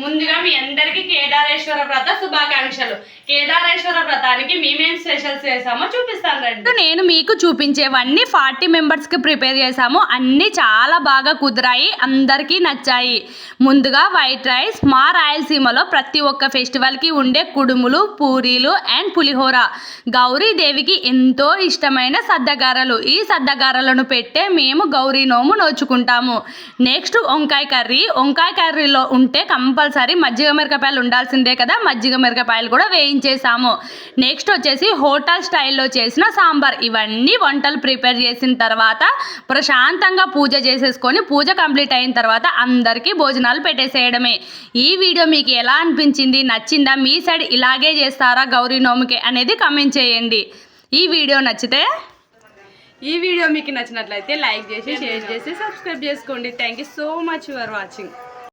ముందుగా మీ అందరికి కేదారేశ్వర వ్రత శుభాకాంక్షలు. కేదారేశ్వర వ్రతానికి మేమేం స్పెషల్స్ చేసామో చూపిస్తాను రండి. నేను మీకు చూపించేవన్నీ 40 మెంబర్స్కి ప్రిపేర్ చేసాము. అన్నీ చాలా బాగా కుదిరాయి, అందరికీ నచ్చాయి. ముందుగా వైట్ రైస్. మా రాయలసీమలో ప్రతి ఒక్క ఫెస్టివల్కి ఉండే కుడుములు, పూరీలు అండ్ పులిహోర. గౌరీదేవికి ఎంతో ఇష్టమైన సద్దగారలు. ఈ సద్దగారలను పెట్టే మేము గౌరీ నోము నోచుకుంటాము. నెక్స్ట్ వంకాయ కర్రీ. వంకాయ కర్రీలో ఉంటే కంపల్సరీ మజ్జిగ మిరపకాయలు ఉండాల్సిందే కదా, మజ్జిగ మిరపకాయలు కూడా వేయించేసాము. నెక్స్ట్ వచ్చేసి హోటల్ స్టైల్లో చేసిన సాంబార్. ఇవన్నీ వంటలు ప్రిపేర్ చేసిన తర్వాత ప్రశాంతంగా పూజ చేసేసుకొని పూజ కంప్లీట్ అయిన తర్వాత అందరికీ భోజనాలు పెట్టేసేయడమే. ఈ వీడియో మీకు ఎలా అనిపించింది, నచ్చిందా, మీ సైడ్ ఇలాగే చేస్తారా గౌరీ నోముకి అనేది కామెంట్ చేయండి. ఈ వీడియో మీకు నచ్చినట్లయితే లైక్ చేసి, షేర్ చేసి, సబ్స్క్రైబ్ చేసుకోండి. Thank you so much for watching.